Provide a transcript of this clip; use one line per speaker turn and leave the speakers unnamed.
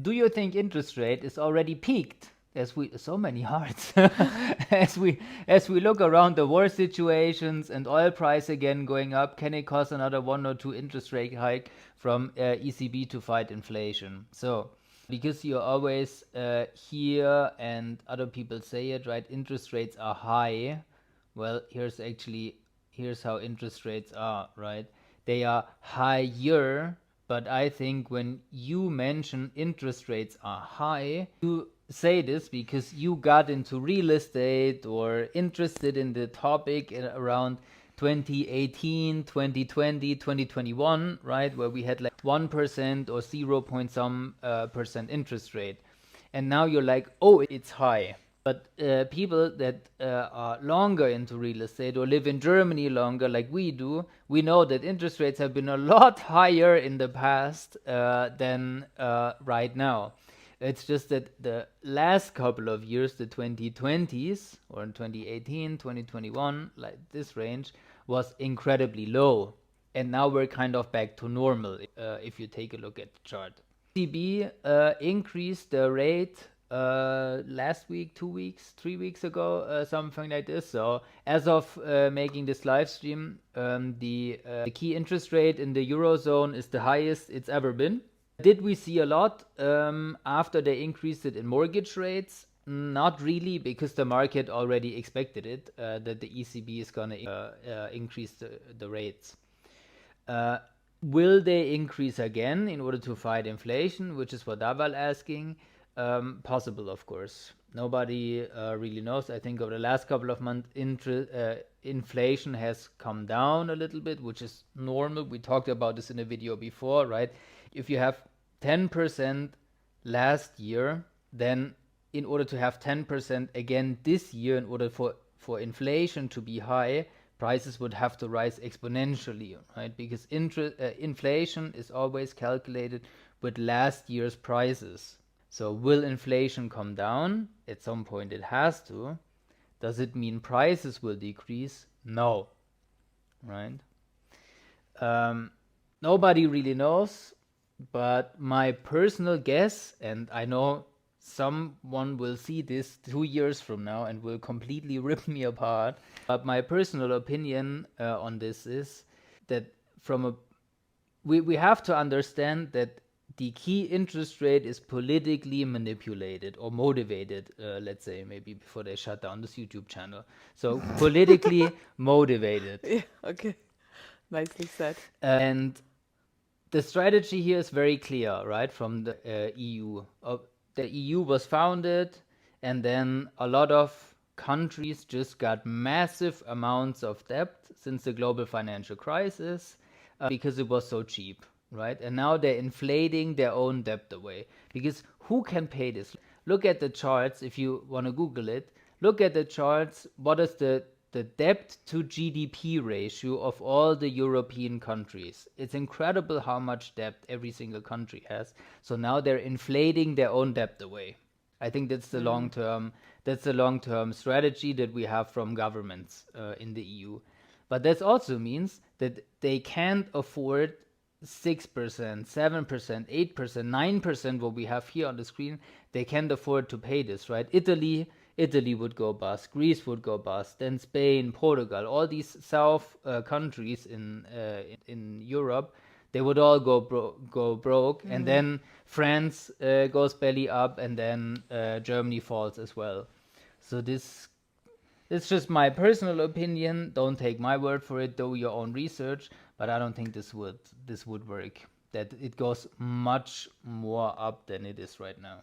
do you think interest rate is already peaked? As we so many hearts as we look around the war situations and oil price again going up, can it cause another 1 or 2 interest rate hike from ECB to fight inflation? So because you always hear and other people say it, right? Interest rates are high. Well, here's how interest rates are, right? They are higher, but I think when you mention interest rates are high, you say this because you got into real estate or interested in the topic around 2018, 2020, 2021, right? Where we had like 1% or 0 point some percent interest rate. And now you're like, oh, it's high. But people that are longer into real estate or live in Germany longer, like we do, we know that interest rates have been a lot higher in the past than right now. It's just that the last couple of years, the 2020s, or in 2018, 2021, like this range, was incredibly low. And now we're kind of back to normal if you take a look at the chart. ECB increased the rate last week, 2 weeks, 3 weeks ago, something like this. So as of making this live stream, the key interest rate in the Eurozone is the highest it's ever been. Did we see a lot after they increased it in mortgage rates? Not really, because the market already expected it, that the ECB is going to increase the rates. Will they increase again in order to fight inflation, which is what Daval asking? Possible, of course. Nobody really knows. I think over the last couple of months, inflation has come down a little bit, which is normal. We talked about this in a video before, right? If you have 10% last year, then in order to have 10% again this year, in order for inflation to be high, prices would have to rise exponentially, right? Because inflation is always calculated with last year's prices. So will inflation come down? At some point it has to. Does it mean prices will decrease? No, right? Nobody really knows, but my personal guess, and I know someone will see this 2 years from now and will completely rip me apart, but my personal opinion on this is that we have to understand that the key interest rate is politically manipulated or motivated, let's say, maybe before they shut down this YouTube channel. So politically motivated.
Yeah, okay. Nicely said.
And the strategy here is very clear, right, from the EU. The EU was founded, and then a lot of countries just got massive amounts of debt since the global financial crisis because it was so cheap, right? And now they're inflating their own debt away, because who can pay this? Look at the charts. If you want to Google it, look at the charts. What is the debt to GDP ratio of all the European countries? It's incredible how much debt every single country has. So now they're inflating their own debt away. I think that's the long-term strategy that we have from governments in the EU. But that also means that they can't afford 6%, 7%, 8%, 9%, what we have here on the screen. They can't afford to pay this, right? Italy would go bust, Greece would go bust, then Spain, Portugal, all these south countries in Europe, they would all go broke, and then France goes belly up, and then Germany falls as well. So it's just my personal opinion. Don't take my word for it. Do your own research. But I don't think this would work. That it goes much more up than it is right now.